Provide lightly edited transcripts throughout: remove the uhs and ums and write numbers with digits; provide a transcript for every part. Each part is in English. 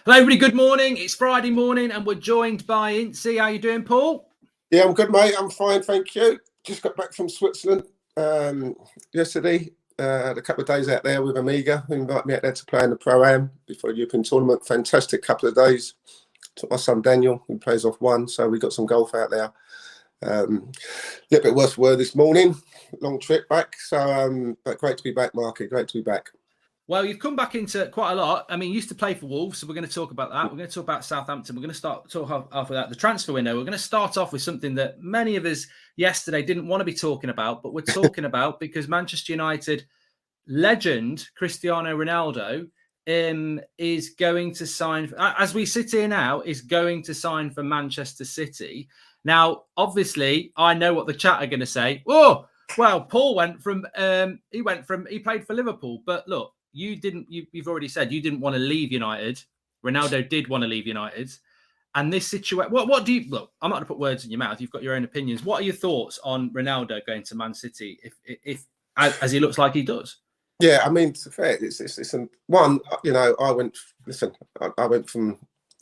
Hello, everybody. Good morning. It's Friday morning, and we're joined by Ince. How you doing, Paul? Yeah, I'm good, mate. I'm fine, thank you. Just got back from Switzerland yesterday. Had a couple of days out there with Amiga, who invited me out there to play in the Pro-Am before the European tournament. Fantastic couple of days. Took my son Daniel, who plays off one, so we got some golf out there. A little bit worse for this morning. Long trip back, so but great to be back, Marky. Great to be back. Well, you've come back into quite a lot. I mean, you used to play for Wolves, so we're going to talk about that. We're going to talk about Southampton. We're going to talk after that. The transfer window. We're going to start off with something that many of us yesterday didn't want to be talking about, but we're talking about because Manchester United legend Cristiano Ronaldo is going to sign, as we sit here now, is going to sign for Manchester City. Now, obviously, I know what the chat are going to say. Oh, well, Paul went from he played for Liverpool, but look. You've already said you didn't want to leave United. Ronaldo did want to leave United. And this situation, what do you, look, I'm not going to put words in your mouth. You've got your own opinions. What are your thoughts on Ronaldo going to Man City if as he looks like he does? Yeah, I mean, to be fair, it's one, you know, I went from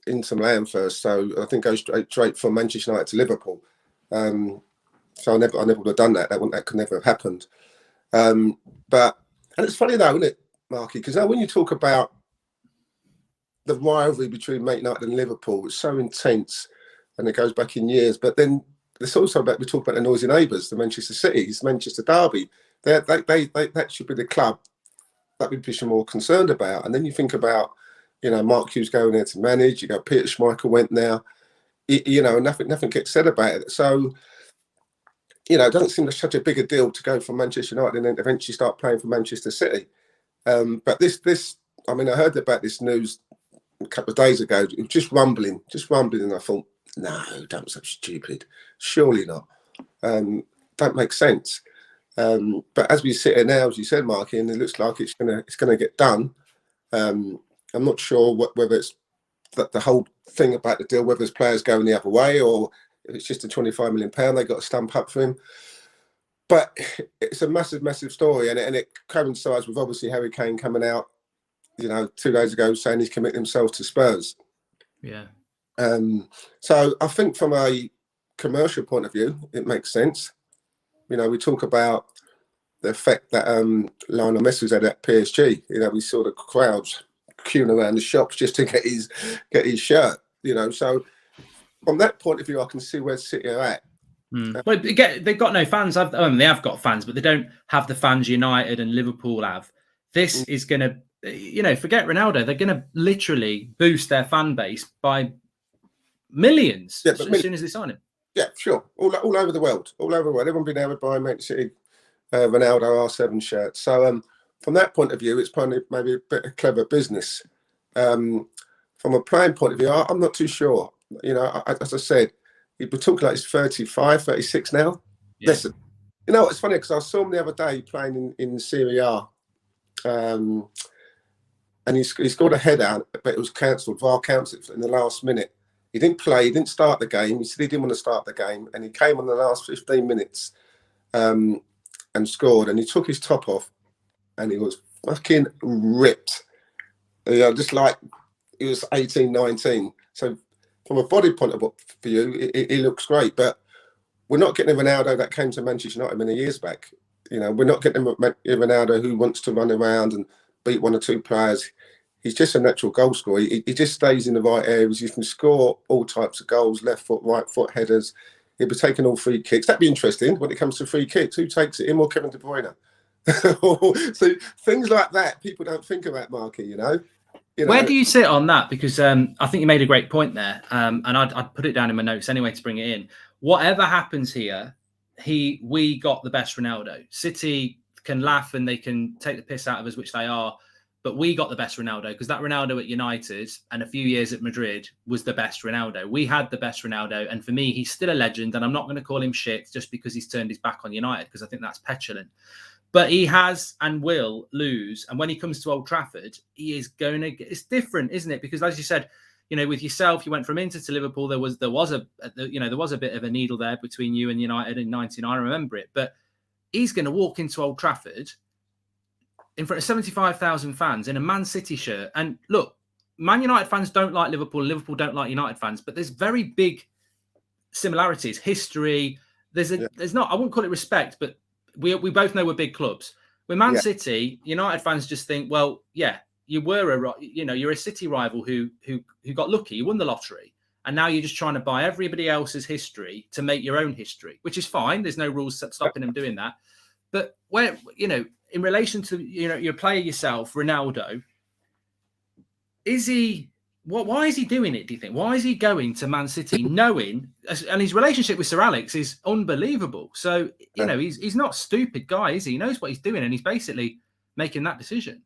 Ince Milan first, so I think go straight from Manchester United to Liverpool. So I never would have done that. That could never have happened. And it's funny though, isn't it, Marky? Because now when you talk about the rivalry between Man United and Liverpool, it's so intense and it goes back in years. But then it's also about, we talk about the noisy neighbours, the Manchester Cities, Manchester Derby. That should be the club that we'd be more concerned about. And then you think about, you know, Mark Hughes going there to manage. You go, Peter Schmeichel went now. You know, nothing gets said about it. So, you know, it doesn't seem like such a big a deal to go from Manchester United and then eventually start playing for Manchester City. But this, I mean, I heard about this news a couple of days ago. It was just rumbling. And I thought, no, don't be so stupid. Surely not. Don't make sense. But as we sit here now, as you said, Marky, and it looks like it's gonna get done. I'm not sure whether it's the whole thing about the deal, whether it's players going the other way or if it's just a £25 million they got to stamp up for him. But it's a massive story, and it coincides with obviously Harry Kane coming out, you know, 2 days ago saying he's committed himself to Spurs. Yeah. So I think from a commercial point of view, it makes sense. You know, we talk about the effect that Lionel Messi had at PSG. You know, we saw the crowds queuing around the shops just to get his shirt. You know, so from that point of view, I can see where City are at. Well, they've got no fans. I mean, they have got fans, but they don't have the fans United and Liverpool have. This is going to, you know, forget Ronaldo. They're going to literally boost their fan base by millions as soon as they sign him. Yeah, sure. All over the world. Everyone been able to buy Manchester City Ronaldo R7 shirts. So from that point of view, it's probably maybe a bit of clever business. From a playing point of view, I'm not too sure. You know, as I said, we're talking like he's 35, 36 now. Yeah. Listen, you know, it's funny because I saw him the other day playing in Serie A. And he scored a header, but it was cancelled. VAR cancelled in the last minute. He didn't play. He didn't start the game. He said he didn't want to start the game, and he came on the last 15 minutes and scored. And he took his top off, and he was fucking ripped. You know, just like he was 18, 19. So from a body point of view, he looks great. But we're not getting a Ronaldo that came to Manchester United many years back. You know, we're not getting a Ronaldo who wants to run around and beat one or two players. He's just a natural goal scorer. He just stays in the right areas. He can score all types of goals, left foot, right foot, headers. He'll be taking all free kicks. That'd be interesting when it comes to free kicks. Who takes it, him or Kevin De Bruyne? So things like that, people don't think about, Marky, you know? Where do you sit on that? Because I think you made a great point there. And I'd put it down in my notes anyway to bring it in. Whatever happens here, we got the best Ronaldo. City can laugh and they can take the piss out of us, which they are. But we got the best Ronaldo because that Ronaldo at United and a few years at Madrid was the best Ronaldo. We had the best Ronaldo. And for me, he's still a legend. And I'm not going to call him shit just because he's turned his back on United because I think that's petulant. But he has and will lose. And when he comes to Old Trafford, he is going to get... It's different, isn't it? Because as you said, you know, with yourself, you went from Inter to Liverpool. There was a bit of a needle there between you and United in 99. I remember it. But he's going to walk into Old Trafford in front of 75,000 fans in a Man City shirt. And look, Man United fans don't like Liverpool. Liverpool don't like United fans. But there's very big similarities, history. There's not. I wouldn't call it respect, but we both know we're big clubs. With Man City, United fans just think, well, yeah, you're a City rival who got lucky. You won the lottery, and now you're just trying to buy everybody else's history to make your own history, which is fine. There's no rules stopping them doing that. But where, in relation to your player yourself, Ronaldo, is he? Why is he doing it? Do you think? Why is he going to Man City, knowing, and his relationship with Sir Alex is unbelievable? So he's not a stupid guy, is he? He knows what he's doing, and he's basically making that decision.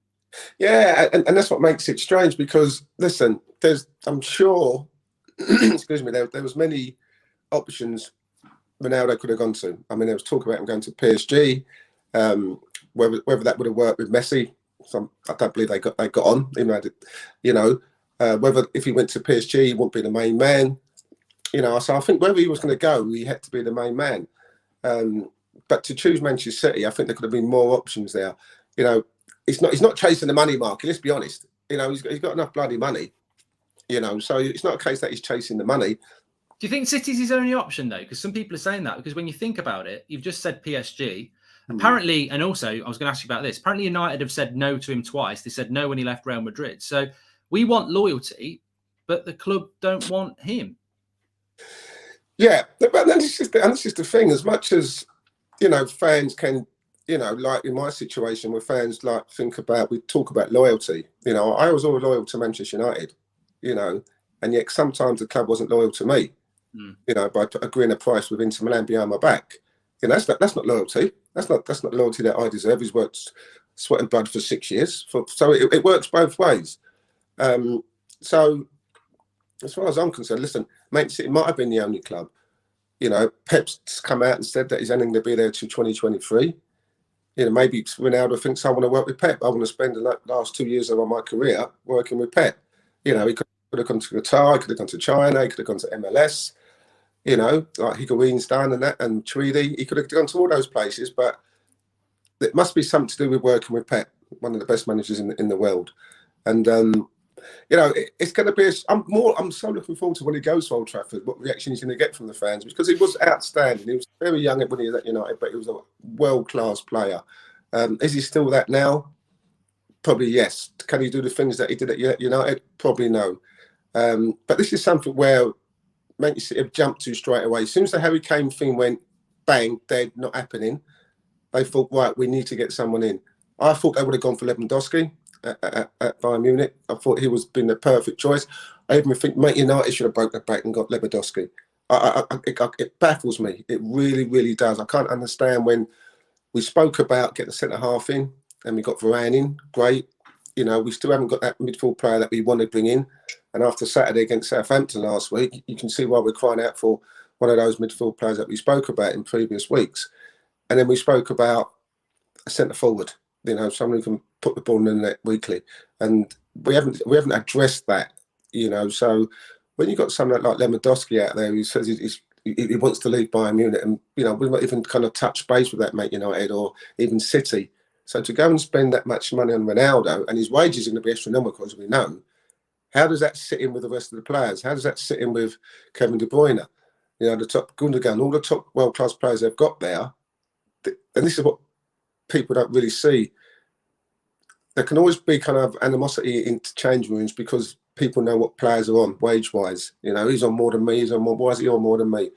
Yeah, and that's what makes it strange, because listen, I'm sure, excuse me, there was many options Ronaldo could have gone to. I mean, there was talk about him going to PSG, whether that would have worked with Messi. I don't believe they got on, even though, whether if he went to PSG, he wouldn't be the main man. So I think wherever he was going to go, he had to be the main man. But to choose Manchester City, I think there could have been more options there. He's not chasing the money market. Let's be honest. He's got enough bloody money. So it's not a case that he's chasing the money. Do you think City's his only option though? Because some people are saying that. Because when you think about it, you've just said PSG. Apparently, and also I was going to ask you about this. Apparently, United have said no to him twice. They said no when he left Real Madrid. So we want loyalty, but the club don't want him. Yeah, but this is the thing. As much as fans can, like in my situation, where fans we talk about loyalty. I was always loyal to Manchester United, and yet sometimes the club wasn't loyal to me. By agreeing a price with Ince Milan behind my back. That's not loyalty. That's not loyalty that I deserve. He's worked sweat and blood for 6 years. So it works both ways. So as far as I'm concerned, listen, Manchester City might have been the only club. Pep's come out and said that he's only going to be there till 2023. Maybe Ronaldo thinks I want to work with Pep. I want to spend the last 2 years of my career working with Pep. He could have gone to Qatar, he could have gone to China, he could have gone to MLS. Like Higuain's and Tweedy, he could have gone to all those places, but it must be something to do with working with Pep, one of the best managers in the world. And it's going to be. I'm so looking forward to when he goes to Old Trafford, what reaction he's going to get from the fans, because he was outstanding. He was very young when he was at United, but he was a world-class player. Is he still that now? Probably yes. Can he do the things that he did at United? Probably no. But this is something where Manchester City have jumped to straight away. As soon as the Harry Kane thing went bang, dead, not happening, they thought, right, we need to get someone in. I thought they would have gone for Lewandowski at Bayern Munich. I thought he was been the perfect choice. I even think Man United should have broke their back and got Lewandowski. It baffles me. It really, really does. I can't understand when we spoke about getting the centre half in and we got Varane in. Great. We still haven't got that midfield player that we want to bring in. And after Saturday against Southampton last week, you can see why we're crying out for one of those midfield players that we spoke about in previous weeks. And then we spoke about a centre forward, someone who can put the ball in the net weekly. And we haven't addressed that, So when you've got someone like Lewandowski out there who says he wants to leave Bayern Munich, and we've not even kind of touched base with that Man United or even City. So to go and spend that much money on Ronaldo, and his wages are going to be astronomical, as we know. How does that sit in with the rest of the players? How does that sit in with Kevin De Bruyne? The top Gundogan, all the top world-class players they've got there. And this is what people don't really see. There can always be kind of animosity in change rooms because people know what players are on wage-wise. He's on more than me. Why is he on more than me?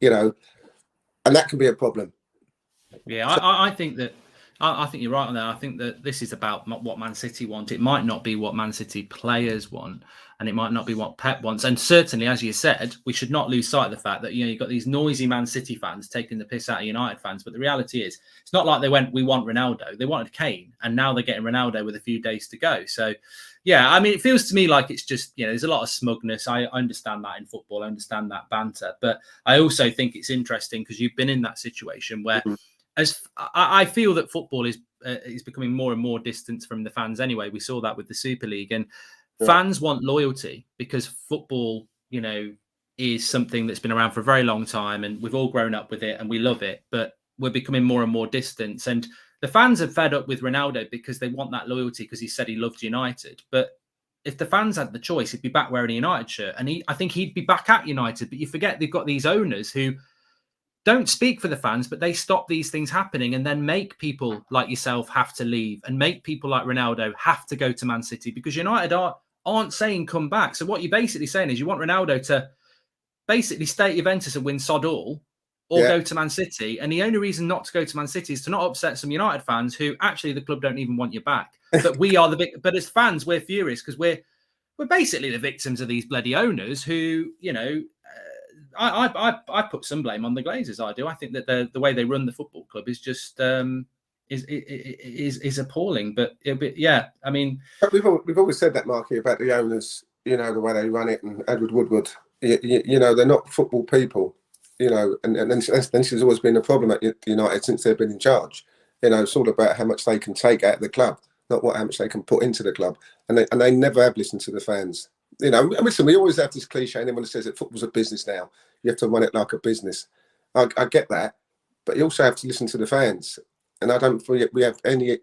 And that can be a problem. Yeah, I think that. I think you're right on that. I think that this is about what Man City want. It might not be what Man City players want, and it might not be what Pep wants. And certainly, as you said, we should not lose sight of the fact that you've got these noisy Man City fans taking the piss out of United fans. But the reality is, it's not like they went, we want Ronaldo. They wanted Kane, and now they're getting Ronaldo with a few days to go. So, yeah, I mean, it feels to me like it's just, there's a lot of smugness. I understand that in football. I understand that banter. But I also think it's interesting because you've been in that situation where as I feel that football is becoming more and more distant from the fans anyway. We saw that with the Super League, and fans want loyalty because football, is something that's been around for a very long time, and we've all grown up with it and we love it, but we're becoming more and more distant. And the fans are fed up with Ronaldo because they want that loyalty because he said he loved United. But if the fans had the choice, he'd be back wearing a United shirt. And I think he'd be back at United. But you forget they've got these owners who don't speak for the fans, but they stop these things happening and then make people like yourself have to leave and make people like Ronaldo have to go to Man City, because United aren't saying come back. So what you're basically saying is you want Ronaldo to basically stay at Juventus and win sod all, or go to Man City. And the only reason not to go to Man City is to not upset some United fans who actually the club don't even want you back. But we are but as fans, we're furious because we're basically the victims of these bloody owners who, you know, I put some blame on the Glazers. I do. I think that the way they run the football club is just is appalling. But yeah, I mean, we've always said that, Marky, about the owners. You know, the way they run it, and Edward Woodward. You know, they're not football people. You know, and then she's always been a problem at United since they've been in charge. You know, it's all about how much they can take out of the club, not how much they can put into the club. And they never have listened to the fans. You know, listen, we always have this cliche, anyone who says that football's a business now, you have to run it like a business. I get that, but you also have to listen to the fans. And I don't think we have any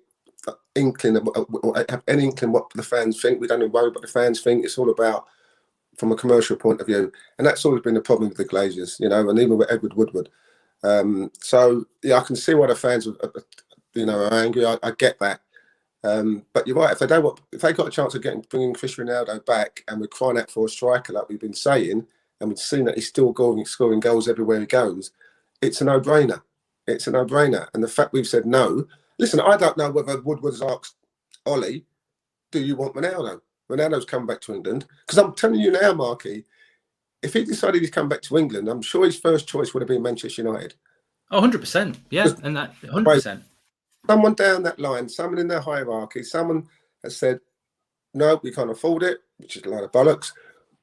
inkling what the fans think. We don't even worry what the fans think. It's all about from a commercial point of view. And that's always been the problem with the Glazers, you know, and even with Edward Woodward. So, yeah, I can see why the fans are angry. I get that. But you're right. If they got a chance of bringing Chris Ronaldo back, and we're crying out for a striker like we've been saying, and we've seen that he's still scoring goals everywhere he goes, it's a no-brainer. It's a no-brainer. And the fact we've said no. Listen, I don't know whether Woodward's asked Ollie, "Do you want Ronaldo?" Ronaldo's come back to England, because I'm telling you now, Marky, if he decided he'd come back to England, I'm sure his first choice would have been Manchester United. Oh, 100%. Yeah, and that 100%. Someone down that line, someone in their hierarchy, someone has said, no, we can't afford it, which is a lot of bollocks.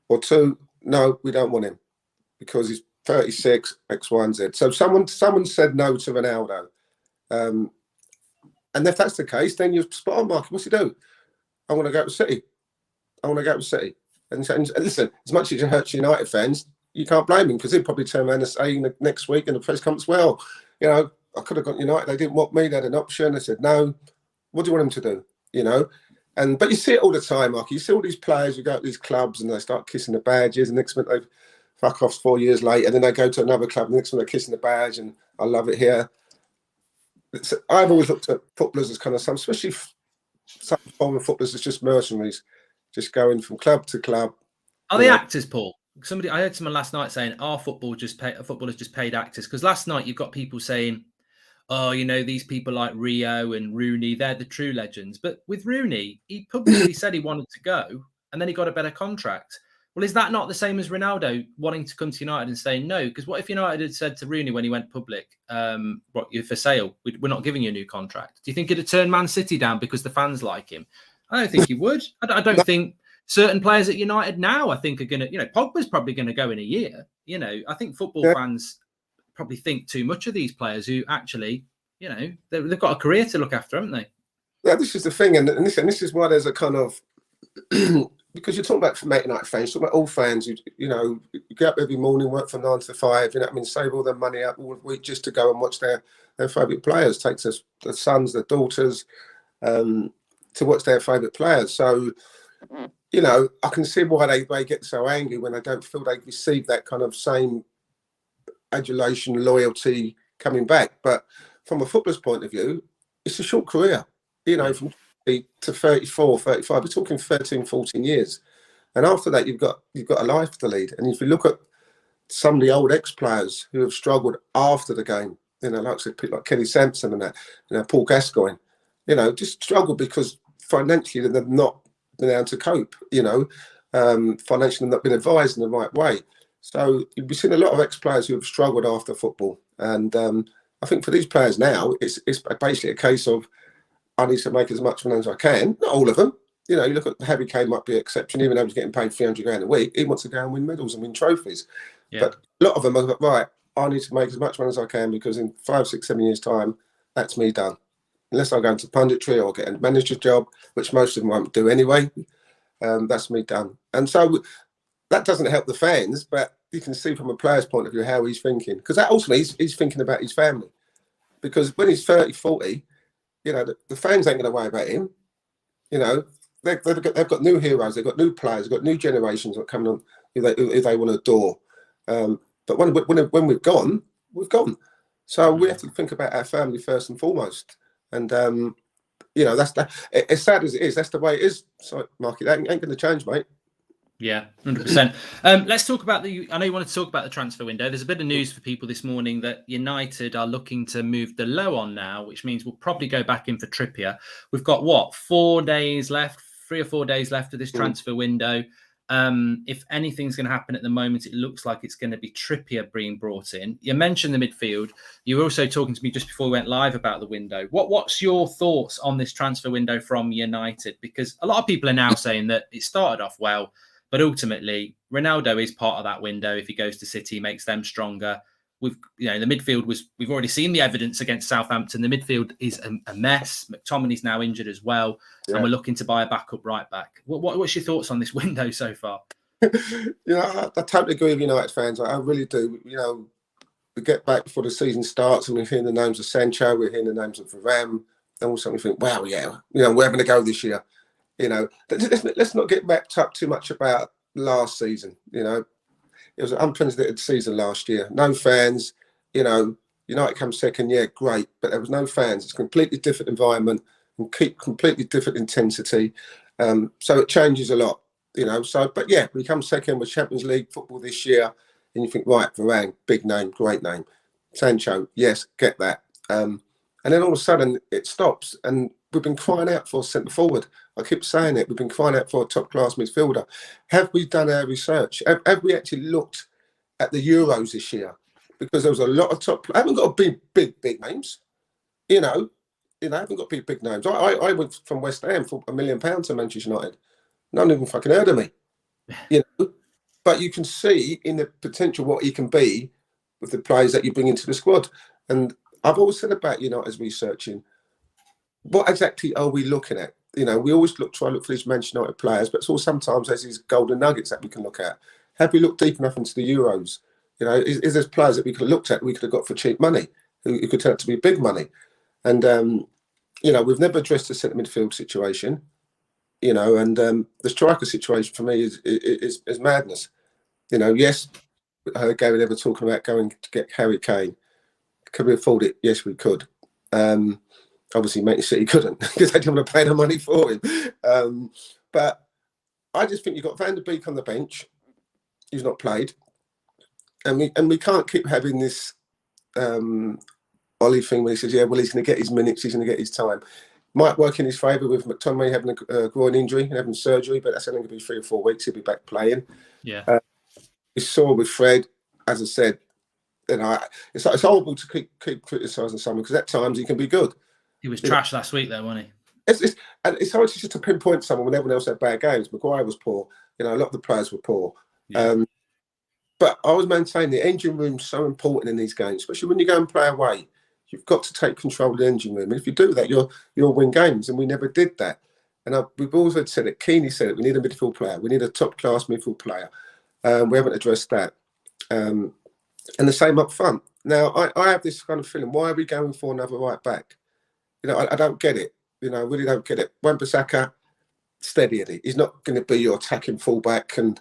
Or two, no, we don't want him because he's 36, X, Y, and Z. So someone said no to Ronaldo. And if that's the case, then you're spot on, Mark. What's he do? I want to go to City. I want to go to City. And listen, as much as it hurts United fans, you can't blame him, because he'll probably turn around and say next week in the press conference, well, you know, I could have gone United. They didn't want me. They had an option. They said no. What do you want him to do? You know, but you see it all the time, Mark. You see all these players who go to these clubs and they start kissing the badges, and next minute they fuck off 4 years later, and then they go to another club, and next minute they're kissing the badge, and I love it here. I've always looked at footballers as kind of especially some foreign footballers as just mercenaries, just going from club to club. Are they actors, Paul? I heard someone last night saying, "Our footballers just paid actors." Because last night you've got people saying, "Oh, you know, these people like Rio and Rooney, they're the true legends." But with Rooney, he publicly said he wanted to go, and then he got a better contract. Well, is that not the same as Ronaldo wanting to come to United and saying no? Because what if United had said to Rooney when he went public, "What, you're for sale? We're not giving you a new contract." Do you think he'd have turned Man City down because the fans like him? I don't think he would. I don't think certain players at United now, I think, are going to, you know, Pogba's probably going to go in a year. You know, I think football fans probably think too much of these players who actually, you know, they've got a career to look after, haven't they? Yeah, this is the thing. And this is why there's a kind of, because you're talking about United fans, you're talking about all fans, you know, you get up every morning, work from 9 to 5, you know what I mean, save all their money up all week just to go and watch their favourite players, takes us their sons, their daughters, to watch their favourite players. So, you know, I can see why they get so angry when they don't feel they receive that kind of same adulation, loyalty coming back. But from a footballer's point of view, it's a short career, you know, from to 34, 35, we're talking 13, 14 years. And after that, you've got a life to lead. And if you look at some of the old ex-players who have struggled after the game, you know, like people like Kenny Sampson and that, you know, Paul Gascoigne, you know, just struggled because financially they've not been able to cope, you know, financially not been advised in the right way. So we've seen a lot of ex-players who have struggled after football. And I think for these players now, it's basically a case of, I need to make as much money as I can. Not all of them. You know, you look at Harry Kane might be an exception, even though he's getting paid 300 grand a week. He wants to go and win medals and win trophies. Yeah. But a lot of them are like, right, I need to make as much money as I can, because in 5, 6, 7 years' time, that's me done. Unless I go into punditry or get a manager's job, which most of them won't do anyway, that's me done. And so that doesn't help the fans, but you can see from a player's point of view how he's thinking. Because ultimately, he's thinking about his family. Because when he's 30, 40, you know, the fans ain't going to worry about him. You know, they've got new heroes, they've got new players, they've got new generations that are coming on who they want to adore. But when we've gone, we've gone. So we have to think about our family first and foremost. And that's that. As sad as it is, that's the way it is. So, Marky, that ain't going to change, mate. Yeah, 100%. Let's talk about I know you wanted to talk about the transfer window. There's a bit of news for people this morning that United are looking to move the low on now, which means we'll probably go back in for Trippier. We've got 4 days left, 3 or 4 days left of this transfer window. If anything's going to happen at the moment, it looks like it's going to be Trippier being brought in. You mentioned the midfield. You were also talking to me just before we went live about the window. What's your thoughts on this transfer window from United? Because a lot of people are now saying that it started off well, but ultimately, Ronaldo is part of that window. If he goes to City, makes them stronger. The midfield we've already seen the evidence against Southampton. The midfield is a mess. McTominay's now injured as well, and we're looking to buy a backup right back. What's your thoughts on this window so far? I totally agree with United fans. I really do. We get back before the season starts, and we're hearing the names of Sancho, we're hearing the names of Varane, and also we think, wow, we're having a go this year. Let's not get backed up too much about last season. It was an unprecedented season last year. No fans. United come second. Yeah, great, but there was no fans. It's a completely different environment and completely different intensity. So it changes a lot. But yeah, we come second with Champions League football this year, and you think, right, Varane, big name, great name. Sancho, yes, get that. And then all of a sudden it stops, and we've been crying out for a centre forward. I keep saying it. We've been crying out for a top-class midfielder. Have we done our research? Have we actually looked at the Euros this year? Because there was a lot of top. I haven't got big names. I haven't got big names. I went from West Ham for £1 million to Manchester United. None of them fucking heard of me. But you can see in the potential what he can be with the players that you bring into the squad. And I've always said about United's researching, what exactly are we looking at? We always try to look for these Manchester United players, but it's all sometimes there's these golden nuggets that we can look at. Have we looked deep enough into the Euros? Is there players that we could have looked at, we could have got for cheap money, who could turn out to be big money? And, we've never addressed the centre midfield situation, and the striker situation for me is madness. Yes, I heard Gary Neville talking about going to get Harry Kane. Could we afford it? Yes, we could. Obviously, Manchester City couldn't because they didn't want to pay the money for him. But I just think you've got Van der Beek on the bench. He's not played. And we can't keep having this Ollie thing where he says, yeah, well, he's going to get his minutes, he's going to get his time. Might work in his favour with McTominay having a groin injury and having surgery, but that's only going to be 3 or 4 weeks. He'll be back playing. Yeah. We saw with Fred, as I said, it's horrible to keep criticising someone because at times he can be good. He was trash last week, though, wasn't he? It's hard just to pinpoint someone when everyone else had bad games. Maguire was poor. A lot of the players were poor. Yeah. But I was maintaining the engine room's so important in these games, especially when you go and play away. You've got to take control of the engine room. And if you do that, you'll win games. And we never did that. And we've also said it, Keeney said it, we need a midfield player. We need a top-class midfield player. We haven't addressed that. And the same up front. Now, I have this kind of feeling, why are we going for another right back? I don't get it. I really don't get it. Wan-Bissaka, steady Eddie. He's not going to be your attacking fullback and,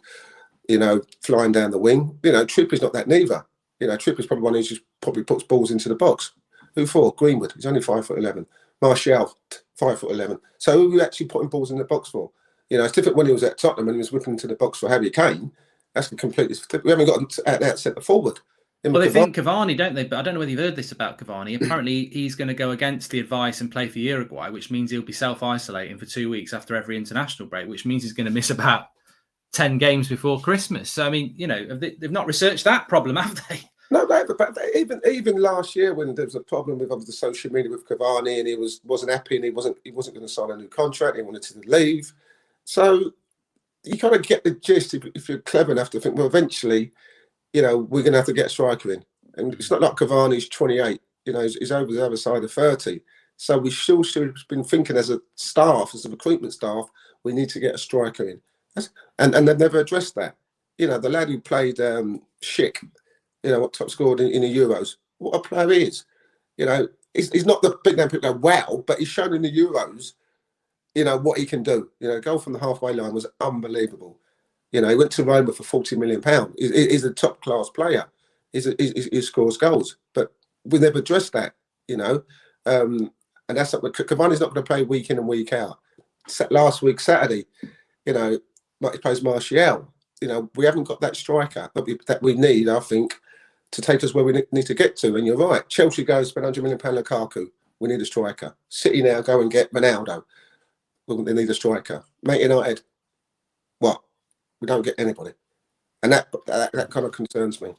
flying down the wing. Trippier's not that neither. Trippier's probably one who just probably puts balls into the box. Who for? Greenwood. He's only 5'11". Martial, 5'11". So who are we actually putting balls in the box for? It's different when he was at Tottenham and he was whipping into the box for Harry Kane. That's completely. We haven't got an out centre forward. Well, they think Cavani, don't they? But I don't know whether you've heard this about Cavani. Apparently, he's going to go against the advice and play for Uruguay, which means he'll be self-isolating for 2 weeks after every international break, which means he's going to miss about 10 games before Christmas. So, I mean, they've not researched that problem, have they? No, but even last year when there was a problem with the social media with Cavani and he wasn't happy and he wasn't going to sign a new contract, he wanted to leave. So you kind of get the gist if you're clever enough to think, well, eventually, we're going to have to get a striker in. And it's not like Cavani's 28, he's over the other side of 30. So we should have been thinking as a recruitment staff, we need to get a striker in. And they've never addressed that. The lad who played Schick, what top scored in the Euros, what a player he is. He's not the big name people go, wow, but he's shown in the Euros, you know, what he can do. You know, goal from the halfway line was unbelievable. You know, he went to Roma for £40 million. He's a top class player. He scores goals, but we never addressed that. You know, and that's not. Cavani's not going to play week in and week out. Last week Saturday, you know, he plays Martial. You know, we haven't got that striker that we need, I think, to take us where we need to get to. And you're right. Chelsea go spend £100 million Lukaku. We need a striker. City now go and get Ronaldo. They need a striker. Man United, what? We don't get anybody. And that kind of concerns me.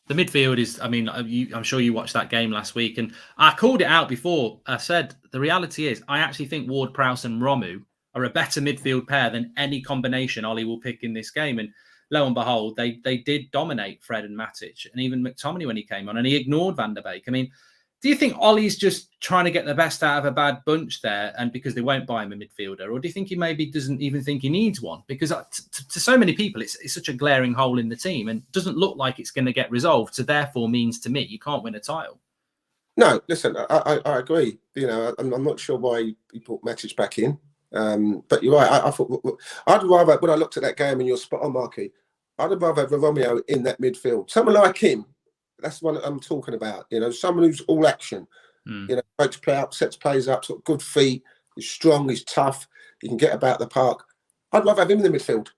The midfield is, I mean, I'm sure you watched that game last week, and I called it out before. I said, the reality is, I actually think Ward-Prowse and Romu are a better midfield pair than any combination Ollie will pick in this game. And lo and behold, they did dominate Fred and Matic, and even McTominay when he came on, and he ignored Van der Beek. I mean, do you think Ollie's just trying to get the best out of a bad bunch there, and because they won't buy him a midfielder? Or do you think he maybe doesn't even think he needs one? Because to so many people, it's such a glaring hole in the team and doesn't look like it's going to get resolved. So therefore means to me, you can't win a title. No, listen, I agree. You know, I'm not sure why he put Matic back in. But you're right. I thought I'd rather, when I looked at that game, and you're spot on, Marky, I'd rather have Romeo in that midfield. Someone like him. That's what I'm talking about. You know, someone who's all action. You know, breaks play up, sets plays up, sort of good feet. He's strong. He's tough. He can get about the park. I'd rather have him in the midfield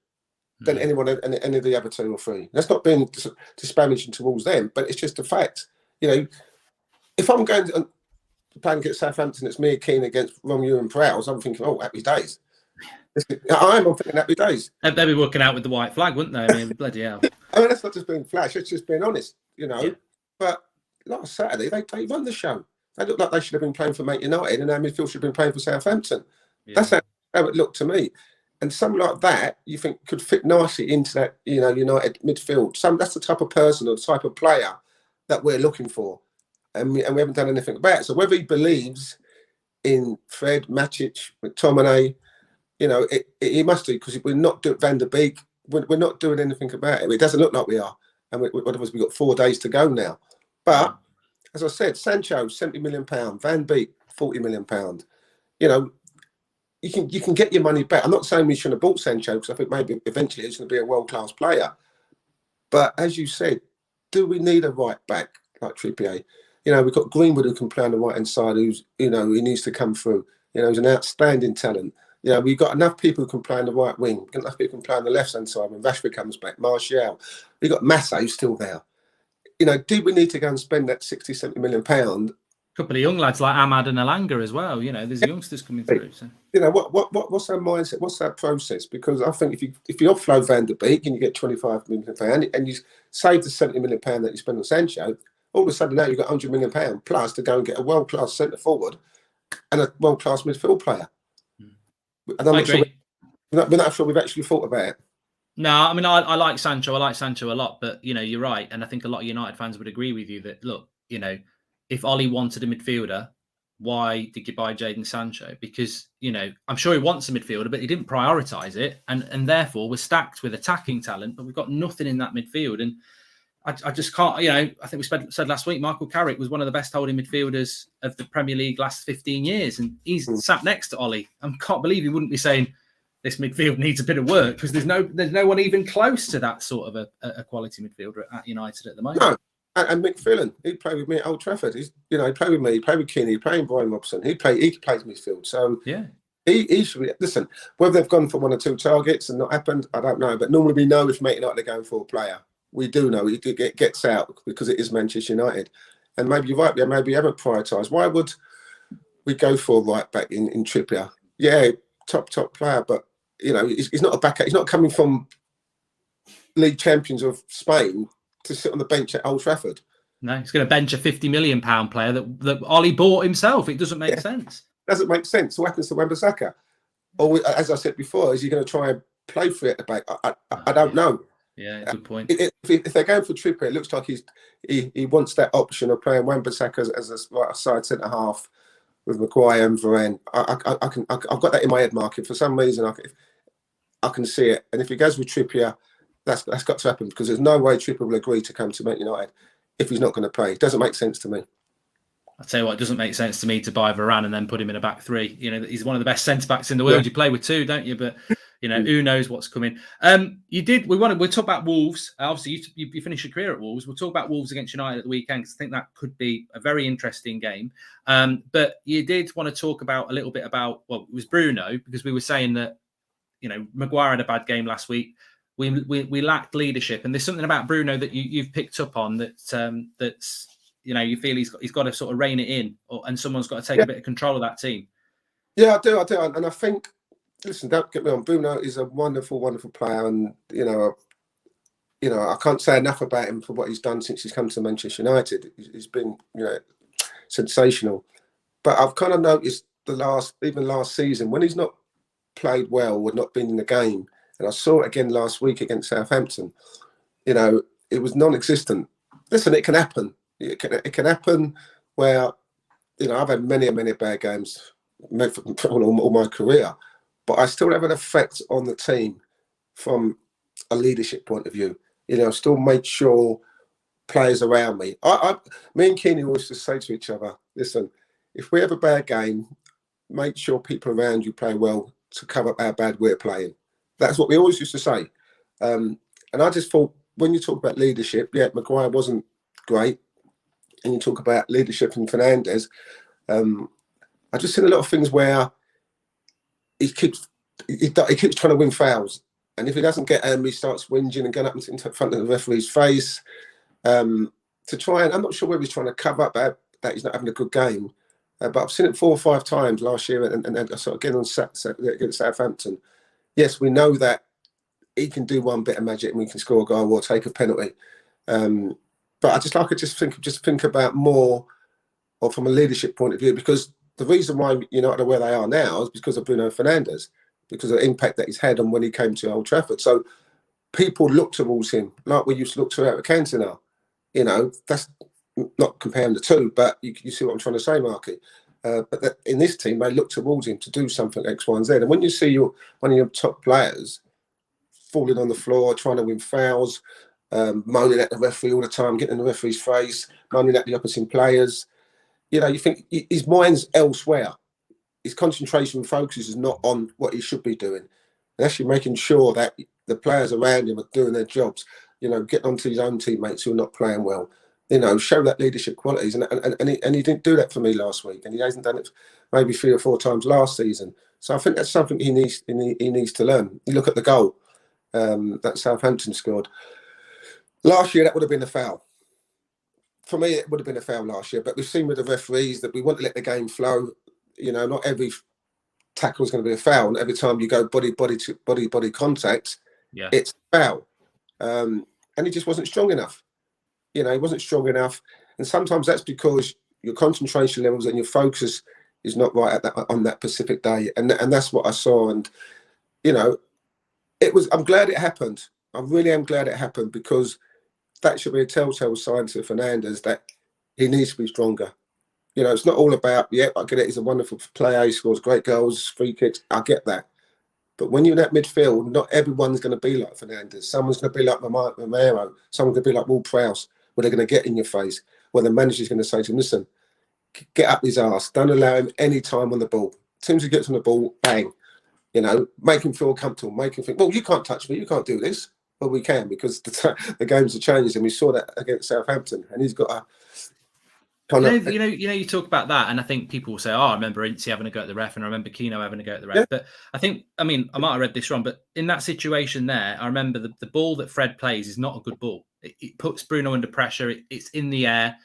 than any of the other 2 or 3. That's not being disparaging towards them, but it's just a fact. You know, if I'm going to playing against Southampton, it's me and Keane against Romeo and Prowse, I'm thinking, oh, happy days. I'm thinking happy days. They'd be working out with the white flag, wouldn't they? I mean, bloody hell. I mean, that's not just being flash, it's just being honest, you know. Yeah. But last Saturday, they run the show. They looked like they should have been playing for Man United, and our midfield should have been playing for Southampton. Yeah. That's how it looked to me. And something like that, you think, could fit nicely into that, you know, United midfield. That's the type of person or the type of player that we're looking for. And we haven't done anything about it. So whether he believes in Fred, Matic, McTominay, you know, he must do, because we're not doing Van der Beek. We're not doing anything about it. It doesn't look like we are. And we've got 4 days to go now. But as I said, Sancho, £70 million, Van Beek, £40 million. You know, you can get your money back. I'm not saying we shouldn't have bought Sancho, because I think maybe eventually he's going to be a world-class player. But as you said, do we need a right back like Trippier? You know, we've got Greenwood who can play on the right-hand side, who's, you know, he needs to come through. You know, he's an outstanding talent. You know, we've got enough people who can play on the right wing. We've got enough people who can play on the left-hand side when Rashford comes back, Martial. We've got Massa who's still there. You know, do we need to go and spend that £60, £70 million? A couple of young lads like Ahmad and Alanga as well. You know, there's youngsters coming through. So. You know, what's our mindset? What's that process? Because I think if you offload Van der Beek and you get £25 million and you save the £70 million that you spend on Sancho, all of a sudden now you've got £100 million plus to go and get a world-class centre-forward and a world-class midfield player. And I'm not sure we've actually thought about it. No, I mean, I like Sancho. I like Sancho a lot. But, you know, you're right. And I think a lot of United fans would agree with you that, look, you know, if Ollie wanted a midfielder, why did you buy Jadon Sancho? Because, you know, I'm sure he wants a midfielder, but he didn't prioritise it. And therefore, we're stacked with attacking talent, but we've got nothing in that midfield. And I just can't, you know, I think we said last week, Michael Carrick was one of the best holding midfielders of the Premier League last 15 years. And he's sat next to Ollie. I can't believe he wouldn't be saying this midfield needs a bit of work, because there's no one even close to that sort of a quality midfielder at United at the moment. No. And McPhillan, he'd play with me at Old Trafford. He'd play with me, he'd play with Keane, he'd play with Brian Robson. He plays midfield. So yeah, he should be. Listen, whether they've gone for 1 or 2 targets and not happened, I don't know. But normally we know if Man United are going for a player. We do know it gets out because it is Manchester United. And maybe you're right, maybe you haven't prioritised. Why would we go for a right back in Trippier? Yeah, top player, but you know, he's not a backup. He's not coming from league champions of Spain to sit on the bench at Old Trafford. No, he's going to bench a £50 million player that Ollie bought himself. It doesn't make sense. Doesn't make sense. So what happens to Wan-Bissaka? Or as I said before, is he going to try and play for it at the back? I don't know. Yeah, good point. If they're going for Trippier, it looks like he wants that option of playing Wan-Bissaka as a side centre half with Maguire and Varane. I've got that in my head, Mark. For some reason, I can see it. And if he goes with Trippier, that's got to happen, because there's no way Trippier will agree to come to Man United if he's not going to play. It doesn't make sense to me. I'll tell you what, it doesn't make sense to me to buy Varane and then put him in a back three. You know, he's one of the best centre backs in the world. You play with two, don't you? But you know, who knows what's coming. We'll talk about Wolves. Obviously, you finished your career at Wolves. We'll talk about Wolves against United at the weekend because I think that could be a very interesting game. But you did want to talk about a little bit about, well, it was Bruno, because we were saying that, you know, Maguire had a bad game last week. We lacked leadership, and there's something about Bruno that you've picked up on that's, you know, you feel he's got to sort of rein it in, and someone's got to take a bit of control of that team. Yeah, I do, and I think, listen, don't get me wrong, Bruno is a wonderful, wonderful player, and you know, I can't say enough about him for what he's done since he's come to Manchester United. He's been, you know, sensational. But I've kind of noticed last season when he's not played well or not been in the game, and I saw it again last week against Southampton. You know, it was non-existent. Listen, it can happen. It can happen where, you know, I've had many bad games all my career, but I still have an effect on the team from a leadership point of view. You know, still make sure players around me. Me and Keeney always just say to each other, listen, if we have a bad game, make sure people around you play well to cover up how bad we're playing. That's what we always used to say. And I just thought, when you talk about leadership, yeah, Maguire wasn't great. And you talk about leadership in Fernandes, I just seen a lot of things where he keeps trying to win fouls, and if he doesn't get them, he starts whinging and going up into front of the referee's face to try. And I'm not sure whether he's trying to cover up that he's not having a good game, but I've seen it 4 or 5 times last year, and sort of again against Southampton. Yes, we know that he can do one bit of magic and we can score a goal or take a penalty. But I just think about more, or from a leadership point of view, because the reason why United are where they are now is because of Bruno Fernandes, because of the impact that he's had on when he came to Old Trafford. So people look towards him like we used to look to Eric Cantona. You know, that's not comparing the two, but you see what I'm trying to say, Marky. But in this team, they look towards him to do something X, Y, and Z. And when you see one of your top players falling on the floor, trying to win fouls, moaning at the referee all the time, getting in the referee's face, moaning at the opposing players, you know, you think his mind's elsewhere. His concentration and focus is not on what he should be doing. And actually making sure that the players around him are doing their jobs, you know, getting onto his own teammates who are not playing well, you know, show that leadership qualities. And he didn't do that for me last week, and he hasn't done it maybe 3 or 4 times last season. So I think that's something he needs to learn. You look at the goal that Southampton scored. Last year, that would have been a foul. For me, it would have been a foul last year, but we've seen with the referees that we want to let the game flow. You know, not every tackle is going to be a foul. And every time you go body contact, it's a foul. And he just wasn't strong enough. You know, he wasn't strong enough. And sometimes that's because your concentration levels and your focus is not right on that specific day. And that's what I saw. And, you know, I'm glad it happened. I really am glad it happened, because that should be a telltale sign to Fernandes that he needs to be stronger. You know, it's not all about, I get it, he's a wonderful player, he scores great goals, free kicks, I get that. But when you're in that midfield, not everyone's going to be like Fernandes. Someone's going to be like Romero, someone's going to be like Ward-Prowse, where they're going to get in your face, where the manager's going to say to him, listen, get up his arse, don't allow him any time on the ball. As soon as he gets on the ball, bang. You know, make him feel comfortable, make him think, well, you can't touch me, you can't do this. Well, we can, because the games are changing, and we saw that against Southampton. And he's got a kind of, you talk about that, and I think people will say, "Oh, I remember Ince having a go at the ref, and I remember Keno having a go at the ref." Yeah. But I might have read this wrong, but in that situation there, I remember the ball that Fred plays is not a good ball. It puts Bruno under pressure. It's in the air,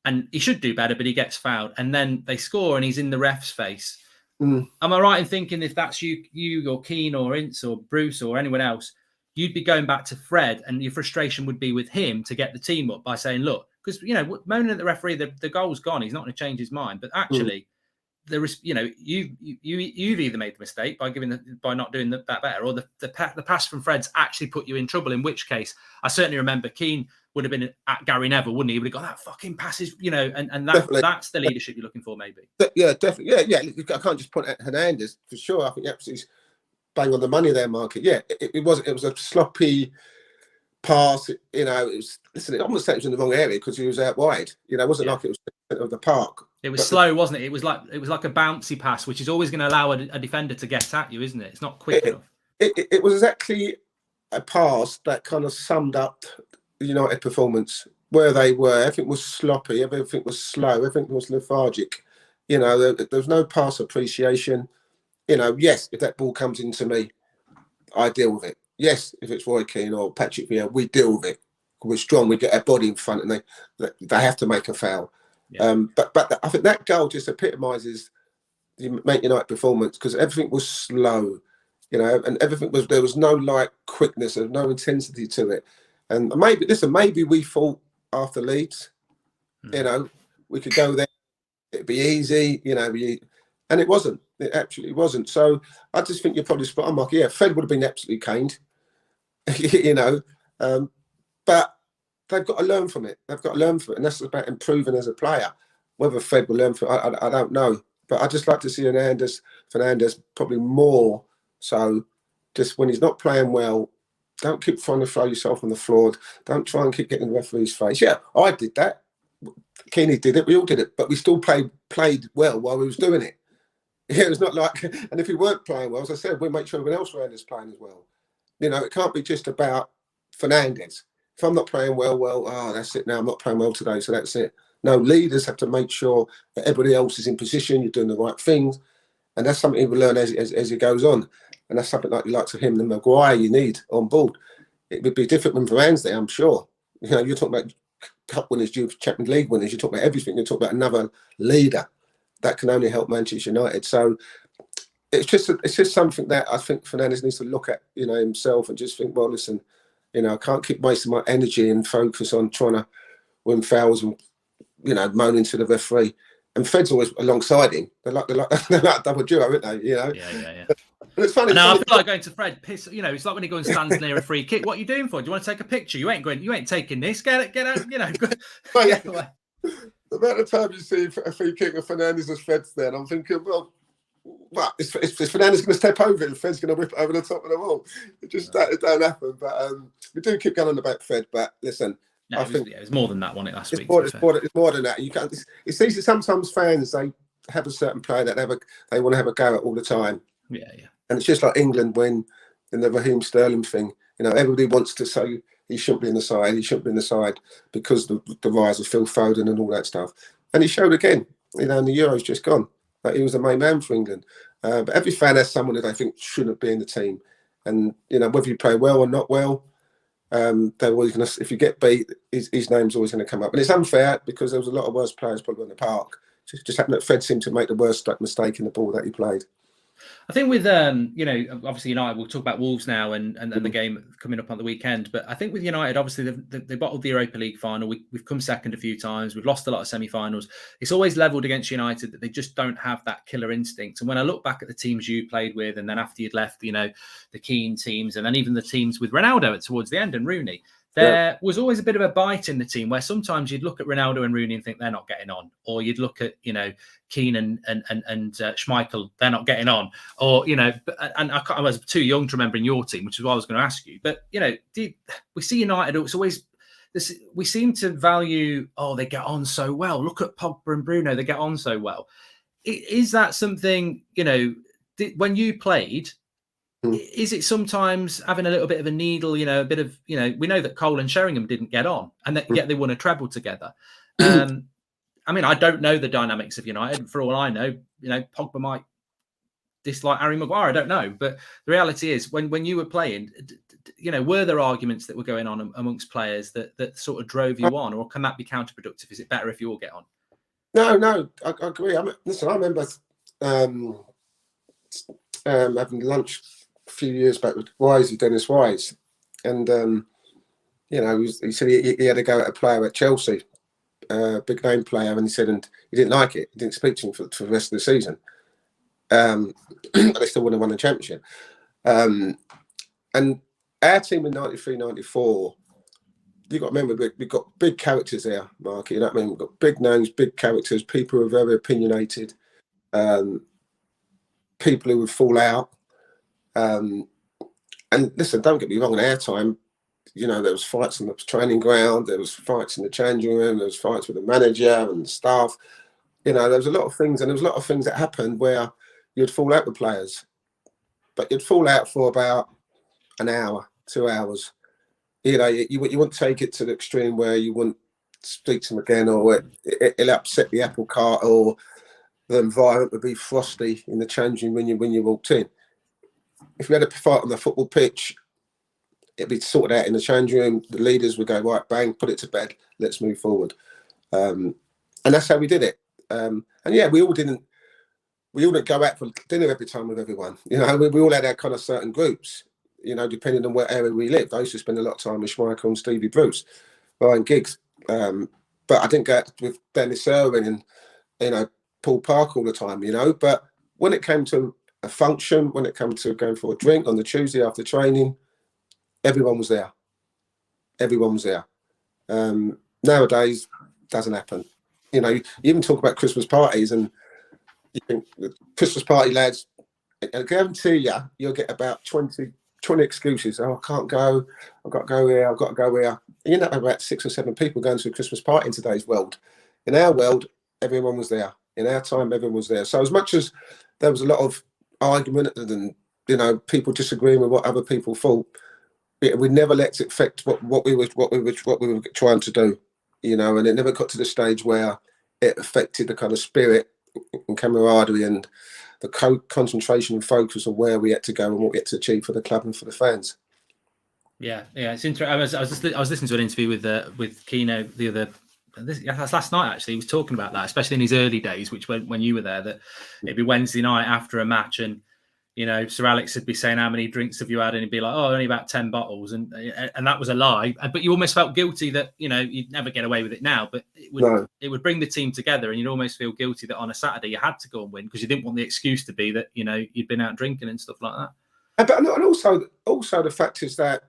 and he should do better, but he gets fouled, and then they score, and he's in the ref's face. Am I right in thinking if that's you or Keane or Ince or Bruce or anyone else, you'd be going back to Fred, and your frustration would be with him to get the team up by saying, look, because, you know, moaning at the referee, the goal's gone. He's not going to change his mind. But actually, there is, you know, you've either made the mistake by not doing that better, or the pass from Fred's actually put you in trouble, in which case I certainly remember Keane would have been at Gary Neville, wouldn't he? He would have got that fucking passes, you know, and that's the leadership you're looking for, maybe. Yeah, definitely. Yeah. I can't just point at Hernandez, for sure. I think absolutely bang on the money there, Mark. Yeah, it was a sloppy pass. You know, it was, listen, it almost set us in the wrong area because he was out wide. You know, it wasn't like it was the centre of the park. It was slow, wasn't it? It was like a bouncy pass, which is always going to allow a defender to get at you, isn't it? It's not quick enough. It was exactly a pass that kind of summed up the United performance, where they were. Everything was sloppy, everything was slow, everything was lethargic. You know, there was no pass appreciation. You know, yes, if that ball comes into me, I deal with it. Yes, if it's Roy Keane or Patrick Vieira, we deal with it. We're strong. We get our body in front, and they have to make a foul. Yeah. But I think that goal just epitomises the Man United performance, because everything was slow, you know, and there was no quickness, there was no intensity to it. And maybe we thought after Leeds, you know, we could go there, it'd be easy, you know, and it wasn't. It absolutely wasn't. So I just think you're probably spot on, Mark. Yeah, Fred would have been absolutely caned, you know, but they've got to learn from it. They've got to learn from it, and that's about improving as a player. Whether Fred will learn from it, I don't know. But I just like to see Fernandes probably more so. Just when he's not playing well, don't keep trying to throw yourself on the floor. Don't try and keep getting the referee's face. Yeah, I did that. Keane did it. We all did it. But we still played well while we was doing it. Yeah, it was not like, and if we weren't playing well, as I said, we'll make sure everyone else around is playing as well. You know, it can't be just about Fernandes. If I'm not playing well, that's it now. I'm not playing well today, so that's it. No, leaders have to make sure that everybody else is in position, you're doing the right things. And that's something he will learn as he goes on. And that's something like the likes of him and Maguire you need on board. It would be different when Varane's there, I'm sure. You know, you're talking about cup winners, Champions League winners, you're talking about everything. You're talking about another leader that can only help Manchester United. So it's just something that I think Fernandes needs to look at, you know, himself, and just think, well, listen, you know, I can't keep wasting my energy and focus on trying to win fouls and, you know, moaning to the referee. And Fred's always alongside him. They're like double duo, aren't they? You know. Yeah. But it's funny. I feel like going to Fred. You know, it's like when he goes and stands near a free kick. What are you doing for? Do you want to take a picture? You ain't taking this. Get out. You know. Get away. The amount of time you see a free kick of Fernandes as Fred's there, and I'm thinking, well, is Fernandes going to step over it and Fred's going to whip it over the top of the wall? It don't happen. But we do keep going on about Fred. But listen, no, I think it was more than that, wasn't it, last week? It's more than that. You can't. It's easy. Sometimes fans, they have a certain player that they want to have a go at all the time. Yeah. And it's just like England when in the Raheem Sterling thing. You know, everybody wants to say he shouldn't be in the side. He shouldn't be in the side because the rise of Phil Foden and all that stuff. And he showed again. You know, and the Euro's just gone. Like, he was the main man for England. But every fan has someone that they think shouldn't be in the team. And you know, whether you play well or not well, they're always going to. If you get beat, his name's always going to come up. And it's unfair because there was a lot of worse players probably in the park. Just happened that Fred seemed to make the worst mistake in the ball that he played. I think with you know, obviously United, we'll talk about Wolves now and the game coming up on the weekend. But I think with United, obviously they bottled the Europa League final. We've come second a few times. We've lost a lot of semi-finals. It's always levelled against United that they just don't have that killer instinct. And when I look back at the teams you played with, and then after you'd left, you know, the Keane teams, and then even the teams with Ronaldo towards the end and Rooney, there was always a bit of a bite in the team where sometimes you'd look at Ronaldo and Rooney and think they're not getting on, or you'd look at, you know, Keane and Schmeichel, they're not getting on, or, you know, and I was too young to remember in your team, which is what I was going to ask you. But, you know, we see United, it's always this, we seem to value, they get on so well. Look at Pogba and Bruno, they get on so well. Is that something, you know, when you played, is it sometimes having a little bit of a needle, you know, a bit of, you know, we know that Cole and Sheringham didn't get on, and yet they won a treble together. I mean, I don't know the dynamics of United. For all I know, you know, Pogba might dislike Harry Maguire. I don't know. But the reality is, when you were playing, you know, were there arguments that were going on amongst players that sort of drove you on, or can that be counterproductive? Is it better if you all get on? No, I agree. I remember having lunch a few years back with Dennis Wise, and you know, he said he had to go at a player at Chelsea, big name player, and he said, and he didn't like it. He didn't speak to him for the rest of the season. But they still wouldn't have won the championship. And our team in 93, 94, you got to remember, we've got big characters there, Mark. You know what I mean? We've got big names, big characters, people who are very opinionated, people who would fall out. And listen, don't get me wrong, in our time, you know, there was fights on the training ground, there was fights in the changing room, there was fights with the manager and the staff. You know, there was a lot of things, and there was a lot of things that happened where you'd fall out with players, but you'd fall out for about an hour, 2 hours. You know, you wouldn't take it to the extreme where you wouldn't speak to them again, or it'll upset the apple cart, or the environment would be frosty in the changing room when you walked in. If you had a fight on the football pitch, it'd be sorted out in the changing room. The leaders would go, right, bang, put it to bed, let's move forward. And that's how we did it. And yeah, we all didn't go out for dinner every time with everyone. You know, we all had our kind of certain groups, you know, depending on what area we lived. I used to spend a lot of time with Schmeichel and Stevie Bruce, buying gigs. But I didn't go out with Dennis Irwin and, you know, Paul Park all the time, you know. But when it came to a function, when it came to going for a drink on the Tuesday after training, everyone was there. Everyone was there. Nowadays, doesn't happen. You know, you even talk about Christmas parties, and you think the Christmas party lads, I guarantee you'll get about 20 excuses. Oh, I can't go. I've got to go here. I've got to go here. You end up with about 6 or 7 people going to a Christmas party in today's world. In our world, everyone was there. In our time, everyone was there. So as much as there was a lot of argument and, you know, people disagreeing with what other people thought, we never let it affect what we were trying to do, you know, and it never got to the stage where it affected the kind of spirit and camaraderie and the concentration and focus on where we had to go and what we had to achieve for the club and for the fans. Yeah, it's interesting. I was listening to an interview with Keno that's last night actually. He was talking about that, especially in his early days, which when you were there, that it'd be Wednesday night after a match, and you know, Sir Alex would be saying, how many drinks have you had? And he'd be like, oh, only about 10 bottles. And that was a lie. But you almost felt guilty that, you know, you'd never get away with it now. But it would bring the team together, and you'd almost feel guilty that on a Saturday you had to go and win because you didn't want the excuse to be that, you know, you'd been out drinking and stuff like that. And also the fact is that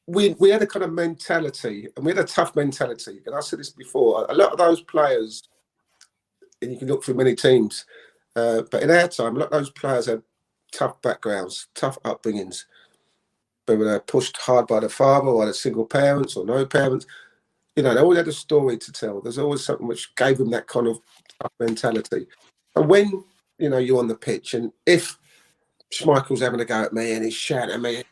we had a kind of mentality, and we had a tough mentality. And I said this before, a lot of those players, and you can look through many teams, but in our time, a lot of those players had tough backgrounds, tough upbringings. They were pushed hard by the father, or the single parents, or no parents. You know, they always had a story to tell. There's always something which gave them that kind of tough mentality. And when, you know, you're on the pitch, and if Schmeichel's having a go at me and he's shouting at me,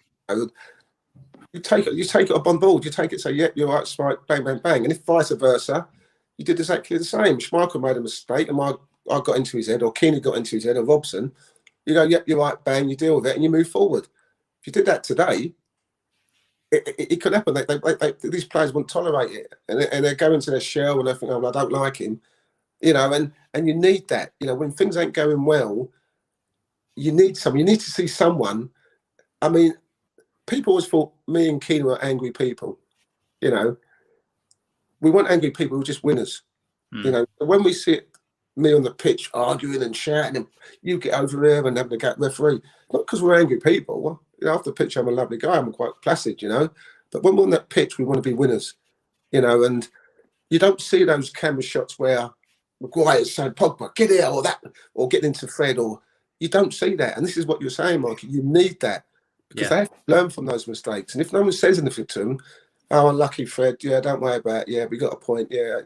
you take it up on board. You take it, say, yeah, you're right, Spike, bang, bang, bang. And if vice versa, you did exactly the same. Schmeichel made a mistake, and I got into his head, or Keeney got into his head, or Robson. You go, yep, you're right, bang, you deal with it, and you move forward. If you did that today, it could happen. These players wouldn't tolerate it, and they go into their shell and they think, oh, I don't like him, you know. And you need that, you know, when things ain't going well. You need to see someone. I mean, people always thought me and Keeney were angry people, you know. We weren't angry people; we were just winners, you know. When we see me on the pitch arguing and shouting, and you get over there and having to get referee, not because we're angry people. Well, you know, off the pitch, I'm a lovely guy. I'm quite placid, you know. But when we're on that pitch, we want to be winners, you know. And you don't see those camera shots where Maguire's saying, Pogba, get here, or that, or getting into Fred, or you don't see that. And this is what you're saying, Mike. You need that because they have to learn from those mistakes. And if no one says anything to them, oh, unlucky Fred, yeah, don't worry about it. Yeah, we got a point. Yeah,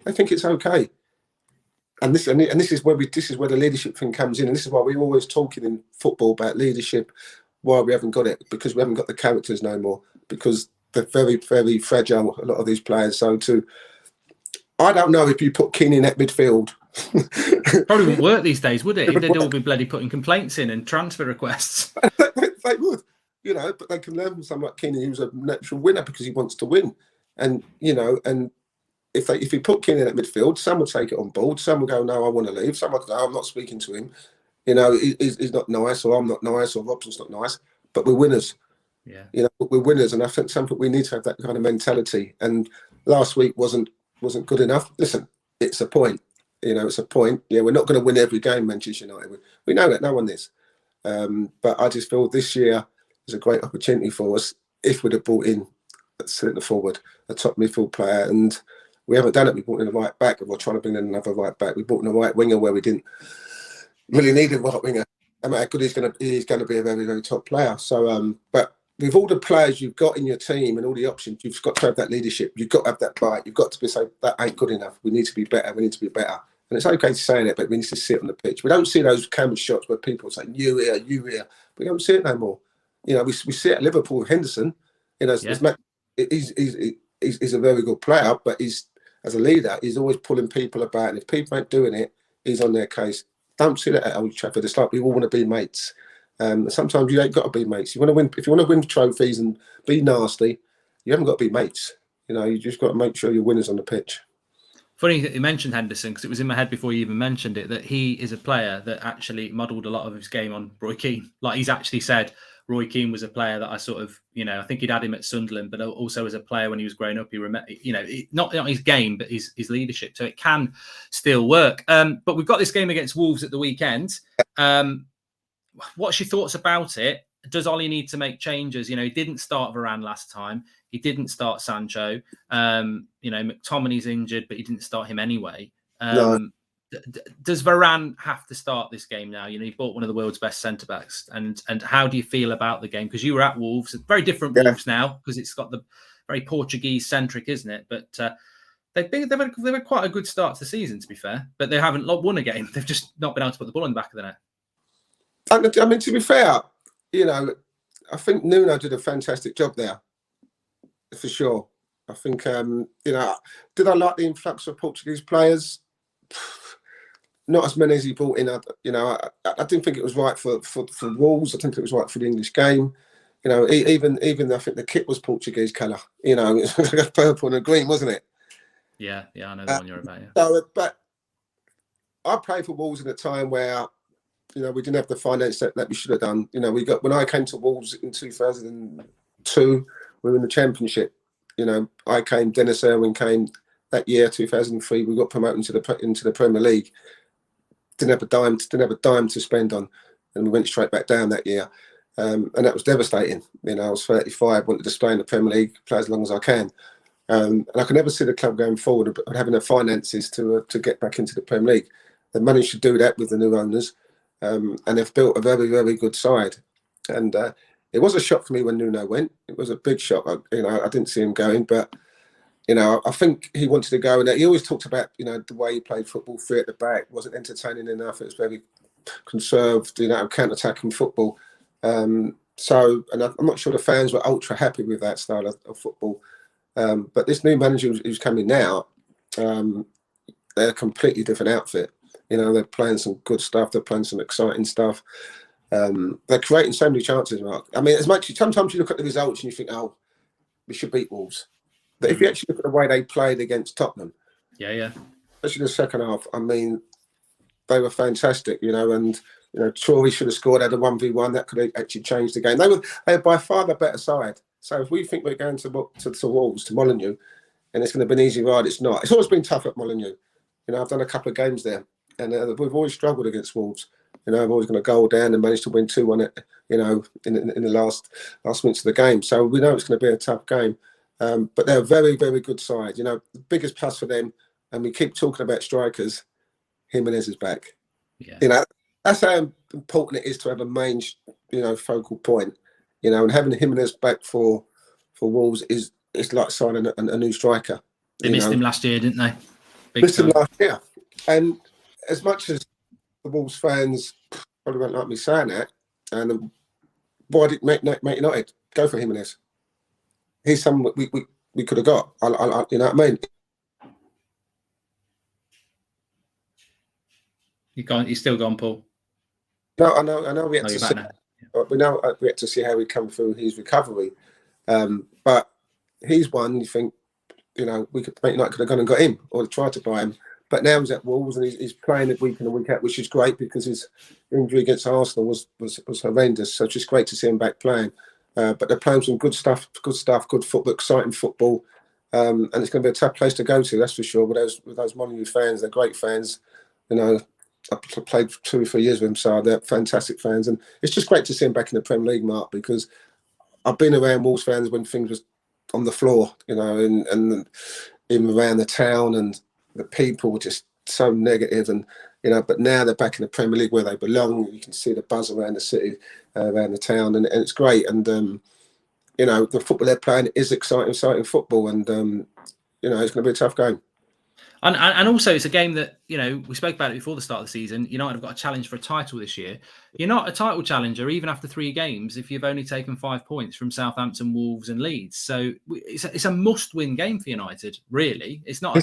I think it's okay. And this is where the leadership thing comes in. And this is why we're always talking in football about leadership, why we haven't got it, because we haven't got the characters no more, because they're very, very fragile, a lot of these players. So I don't know if you put Keane in that midfield. Probably wouldn't work these days, would it? They'd all be bloody putting complaints in and transfer requests. They would, you know, but they can learn from someone like Keane, who's a natural winner because he wants to win. And, you know, and if you put Keane in that midfield, some would take it on board. Some would go, no, I want to leave. Some would go, I'm not speaking to him. You know, he's not nice, or I'm not nice, or Robson's not nice. But we're winners. Yeah. You know, we're winners. And I think we need to have that kind of mentality. And last week wasn't good enough. Listen, it's a point. You know, it's a point. Yeah, we're not going to win every game, Manchester United. We know that. No one is. But I just feel this year is a great opportunity for us if we'd have brought in a centre forward, a top midfield player. And we haven't done it. We brought in a right back, and we're trying to bring in another right back. We brought in a right winger where we didn't really need a right winger. I mean, how good he's going to be a very, very top player. So, but with all the players you've got in your team and all the options, you've got to have that leadership. You've got to have that bite. You've got to be saying, that ain't good enough. We need to be better. We need to be better. And it's okay to say that, but we need to sit on the pitch. We don't see those camera shots where people say, you here. We don't see it no more. You know, we see it at Liverpool with Henderson. You know, he's a very good player, but he's, as a leader, he's always pulling people about. And if people ain't doing it, he's on their case. Don't see that at Old Trafford. It's like we all want to be mates. Sometimes you ain't got to be mates. You want to win. If you want to win trophies and be nasty, you haven't got to be mates. You know, you just got to make sure your winners on the pitch. Funny that you mentioned Henderson, because it was in my head before you even mentioned it, that he is a player that actually modelled a lot of his game on Roy Keane. Like, he's actually said Roy Keane was a player that I sort of, you know, I think he'd had him at Sunderland, but also as a player when he was growing up, he remember, you know, not his game, but his leadership. So it can still work. But we've got this game against Wolves at the weekend. What's your thoughts about it? Does Ollie need to make changes? You know, he didn't start Varane last time. He didn't start Sancho. You know, McTominay's injured, but he didn't start him anyway. No. Does Varane have to start this game now? You know, he bought one of the world's best centre-backs. And how do you feel about the game? Because you were at Wolves. It's very different Wolves now, because it's got the very Portuguese-centric, isn't it? But they've had quite a good start to the season, to be fair. But they haven't won a game. They've just not been able to put the ball in the back of the net. I mean, to be fair, you know, I think Nuno did a fantastic job there, for sure. I think, you know, did I like the influx of Portuguese players? Not as many as he brought in. You know, I didn't think it was right for Wolves. I think it was right for the English game. You know, even I think the kit was Portuguese colour. You know, it was like purple and green, wasn't it? Yeah, I know the one you're about. Yeah. So, but I played for Wolves at a time where, you know, we didn't have the finance that we should have done. You know, when I came to Wolves in 2002, we were in the Championship. You know, I came, Dennis Irwin came that year, 2003. We got promoted into the Premier League. Didn't have a dime to spend on, and we went straight back down that year. And that was devastating. You know, I was 35, wanted to stay in the Premier League, play as long as I can. And I can never see the club going forward and having the finances to get back into the Premier League. They managed to do that with the new owners. And they've built a very, very good side. And it was a shock for me when Nuno went. It was a big shock. I didn't see him going, but, you know, I think he wanted to go. And he always talked about, you know, the way he played football, three at the back, wasn't entertaining enough. It was very conserved, you know, counter-attacking football. And I'm not sure the fans were ultra happy with that style of football. But this new manager who's coming now, they're a completely different outfit. You know, they're playing some good stuff. They're playing some exciting stuff. They're creating so many chances, Mark. I mean, sometimes you look at the results and you think, oh, we should beat Wolves. But if you actually look at the way they played against Tottenham, especially the second half, I mean, they were fantastic, you know, and, you know, Troy should have scored at a 1v1. That could have actually changed the game. They were by far the better side. So if we think we're going to Wolves, to Molineux, and it's going to be an easy ride, it's not. It's always been tough at Molineux. You know, I've done a couple of games there, and we've always struggled against Wolves. You know, I've always going to goal down and managed to win 2-1, you know, in the last minutes of the game. So we know it's going to be a tough game. But they're a very, very good side. You know, the biggest plus for them, and we keep talking about strikers, Jimenez is back. Yeah. You know, that's how important it is to have a main, you know, focal point. You know, and having Jimenez back for Wolves is like signing a new striker. They missed him last year, didn't they? Missed him last year. And as much as the Wolves fans probably won't like me saying that, and why did Man United go for Jimenez? He's someone we could have got. You know what I mean? He's still gone, Paul. No, I know. We had to see. We had to see how he come through his recovery. But he's one. You think, you know, Man United could have gone and got him or tried to buy him. But now he's at Wolves and he's playing it week in and week out, which is great because his injury against Arsenal was horrendous. So it's just great to see him back playing. But they're playing some good stuff, good football, exciting football. And it's going to be a tough place to go to, that's for sure. With those Molineux fans, they're great fans. You know, I played 2 or 3 years with them, so they're fantastic fans. And it's just great to see him back in the Premier League, Mark, because I've been around Wolves fans when things was on the floor, you know, and even around the town, and the people were just so negative. And, you know, but now they're back in the Premier League where they belong. You can see the buzz around the city, around the town, and it's great. And you know, the football they're playing is exciting football, and you know, it's going to be a tough game. And also, it's a game that, you know, we spoke about it before the start of the season. United have got a challenge for a title this year. You're not a title challenger, even after 3 games, if you've only taken 5 points from Southampton, Wolves and Leeds. So it's a must-win game for United, really. It's not,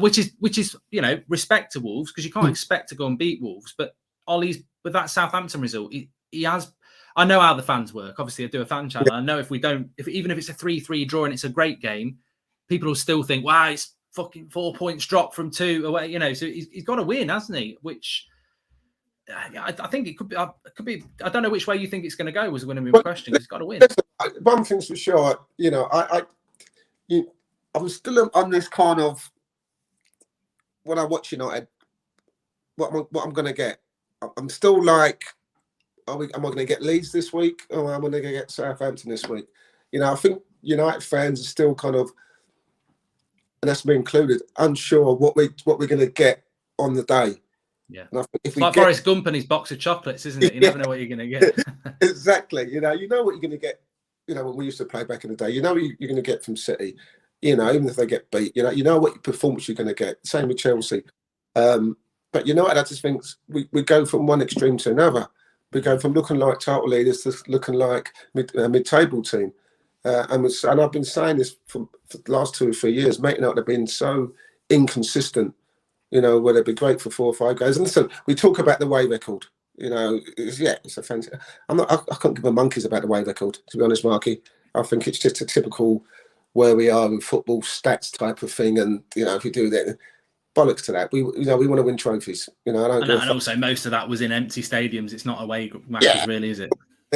which is, you know, respect to Wolves, because you can't expect to go and beat Wolves. But Ollie's, with that Southampton result, he has... I know how the fans work. Obviously, I do a fan channel. I know even if it's a 3-3 draw and it's a great game, people will still think, wow, it's fucking 4 points drop from 2 away, you know. So he's got to win, hasn't he? Which I think it could be. I don't know which way you think it's going to go. Was going to be my question. He's got to win. One thing's for sure, you know, I'm still on this kind of, when I watch United, what I'm going to get. I'm still like, am I going to get Leeds this week, or am I going to get Southampton this week? You know, I think United fans are still kind of, and that's me included, unsure what we're going to get on the day. Yeah, and I think if it's like Forrest Gump and his box of chocolates, isn't it? You never know what you're going to get. Exactly. You know what you're going to get. You know, when we used to play back in the day, you know what you're going to get from City. You know, even if they get beat, you know what performance you're going to get. Same with Chelsea. But United, I just think we go from one extreme to another. We go from looking like title leaders to looking like mid-table team. And I've been saying this for the last 2 or 3 years. Man United have been so inconsistent, you know, where they'd be great for 4 or 5 games. And listen, we talk about the away record. You know, it's a fancy. I can't give a monkeys about the away record, to be honest, Marky. I think it's just a typical where we are in football stats type of thing. And, you know, if you do that, bollocks to that. We want to win trophies. You know, and also most of that was in empty stadiums. It's not away matches, really, is it?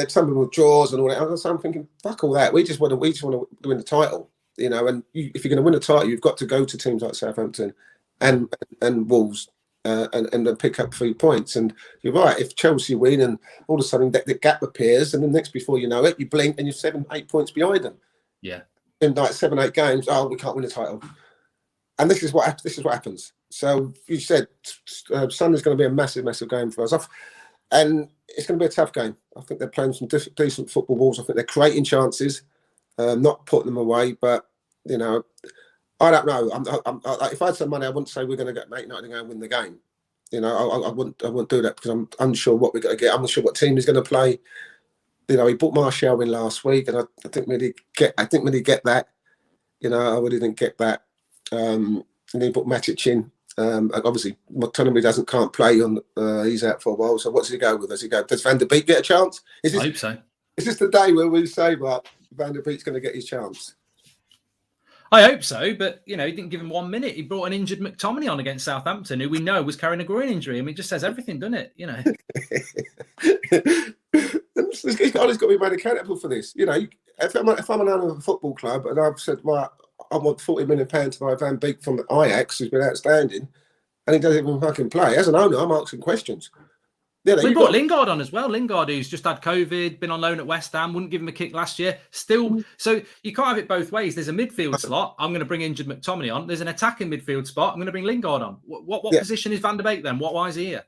Some people with draws and all that. So I'm thinking, fuck all that. We just want to win the title, you know. And if you're going to win a title, you've got to go to teams like Southampton and Wolves and pick up 3 points. And you're right. If Chelsea win and all of a sudden the gap appears, and the next before you know it, you blink and you're 7-8 points behind them. Yeah. In like 7-8 games, we can't win a title. And this is what happens. So you said Sunday's going to be a massive game for us. And it's going to be a tough game. I think they're playing some decent football balls. I think they're creating chances, not putting them away. But, you know, I don't know. If I had some money, I wouldn't say we're going to get Man United and win the game. You know, I wouldn't do that because I'm unsure what we're going to get. I'm not sure what team he's going to play. You know, he bought Martial in last week, and I didn't really get that. You know, I really didn't get that. And he bought Matic in. Obviously, McTominay can't play on. He's out for a while. So what does he go with? Does Van der Beek get a chance? I hope so. Is this the day where we say, well, Van der Beek's going to get his chance? I hope so, but you know, he didn't give him 1 minute. He brought an injured McTominay on against Southampton, who we know was carrying a groin injury. I mean, it just says everything, doesn't it? You know, this guy's got to be made accountable for this. You know, if I'm an owner of a football club and I've said, well, I want £40 million to buy Van Beek from Ajax, who's been outstanding, and he doesn't even fucking play. As an owner, I'm asking questions. Yeah, we brought Lingard on as well. Lingard, who's just had COVID, been on loan at West Ham, wouldn't give him a kick last year. Still, so you can't have it both ways. There's a midfield slot. I'm going to bring injured McTominay on. There's an attacking midfield spot. I'm going to bring Lingard on. What position is Van der Beek then? Why is he here?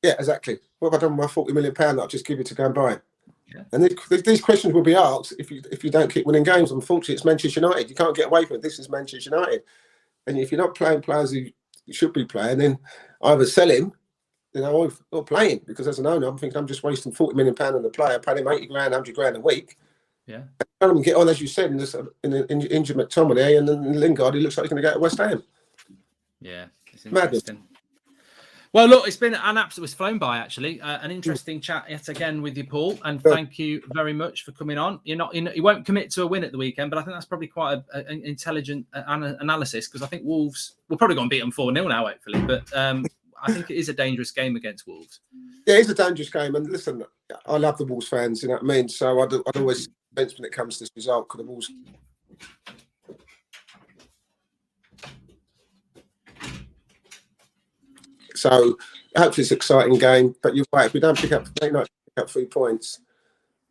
Yeah, exactly. What have I done with my £40 million that I'll just give you to go and buy? Yeah. And these questions will be asked if you don't keep winning games. Unfortunately, it's Manchester United. You can't get away from it. This is Manchester United. And if you're not playing players who should be playing, then either sell him, you know, or play him. Because as an owner, I'm thinking I'm just wasting £40 million on the player, paying him 80 grand, 100 grand a week. Yeah. And get on, as you said, in injured McTominay, and then Lingard, he looks like he's going to go to West Ham. Yeah. It's madness. Well, look, it's been an absolute, it's flown by actually. An interesting chat yet again with you, Paul, and thank you very much for coming on. You won't commit to a win at the weekend, but I think that's probably quite an intelligent analysis, because I think Wolves will probably go and beat them 4-0 now, hopefully. But I think it is a dangerous game against Wolves. Yeah, it's a dangerous game, and listen, I love the Wolves fans. You know what I mean? So I'd always bench when it comes to this result, because the Wolves. So hopefully it's an exciting game. But you're right, if we don't pick up 3 points,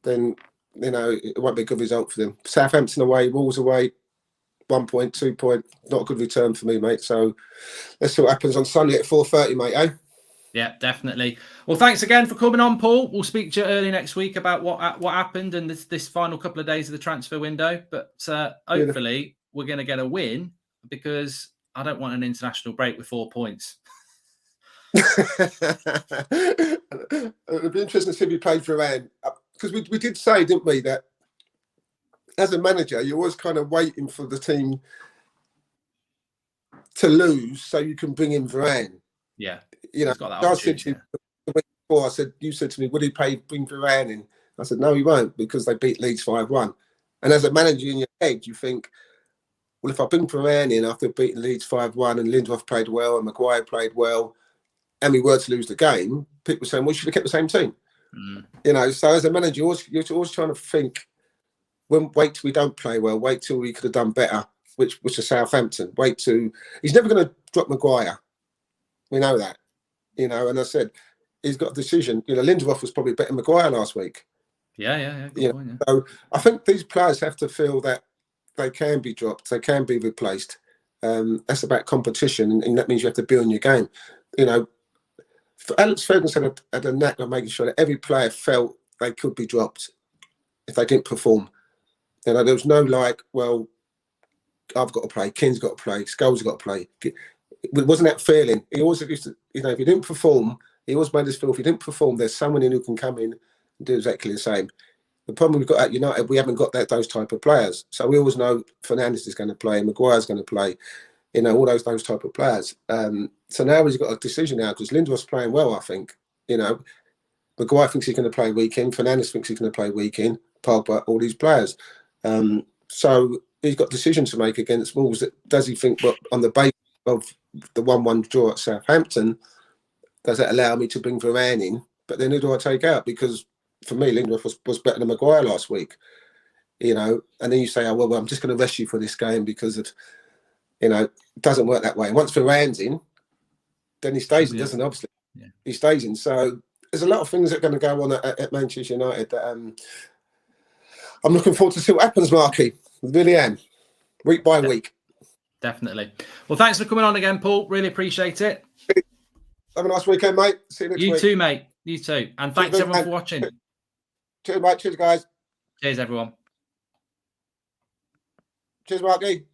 then you know it won't be a good result for them. Southampton away, Wolves away, 1 point, 2 point, not a good return for me, mate. So let's see what happens on Sunday at 4:30, mate. Eh? Yeah, definitely. Well, thanks again for coming on, Paul. We'll speak to you early next week about what happened and this final couple of days of the transfer window. But hopefully we're going to get a win, because I don't want an international break with 4 points. It'd be interesting to see if you played for Iran, because we did say, didn't we, that as a manager you're always kind of waiting for the team to lose so you can bring in Varane. Yeah, you know, he's got that I said to you the week before, you said to me, would he bring Varane in? I said, no, he won't, because they beat Leeds 5-1. And as a manager in your head, you think, well, if I bring Varane in after beating Leeds 5-1 and Lindelof played well and Maguire played well, and we were to lose the game, people were saying, well, you should have kept the same team. You know, so as a manager, you're always trying to think, wait till we don't play well, wait till we could have done better, which was Southampton. Wait till he's never going to drop Maguire. We know that, you know. And I said he's got a decision. You know, Lindelof was probably better than Maguire last week. Yeah. Good point, yeah. So I think these players have to feel that they can be dropped, they can be replaced. That's about competition, and that means you have to build your game. You know, Alex Ferguson had a knack of making sure that every player felt they could be dropped if they didn't perform. You know, there was no like, well, I've got to play, King's got to play, Scholes got to play. It wasn't that feeling. He always used to, you know, if you didn't perform, he always made us feel if you didn't perform, there's someone in who can come in and do exactly the same. The problem we've got at United, we haven't got those type of players. So we always know Fernandes is going to play, Maguire's going to play, you know, all those type of players. So now he's got a decision now, because Lindelof's playing well, I think. You know, Maguire thinks he's going to play weekend, Fernandes thinks he's going to play weekend, Pogba, all these players. So he's got decisions to make against Wolves. Does he think, well, on the basis of the 1-1 draw at Southampton, does that allow me to bring Varane in? But then who do I take out? Because for me, Lindelof was better than Maguire last week, you know. And then you say, oh, well, I'm just going to rest you for this game because of, you know, it doesn't work that way. And once Varane's in, then he stays in, doesn't he? Obviously. Yeah. He stays in. So there's a lot of things that are going to go on at Manchester United that I'm looking forward to see what happens, Marky. I really am. Week by week. Definitely. Well, thanks for coming on again, Paul. Really appreciate it. Have a nice weekend, mate. See you next week. You too, mate. You too. And thanks everyone for watching. Cheers, mate. Cheers, guys. Cheers, everyone. Cheers, Marky.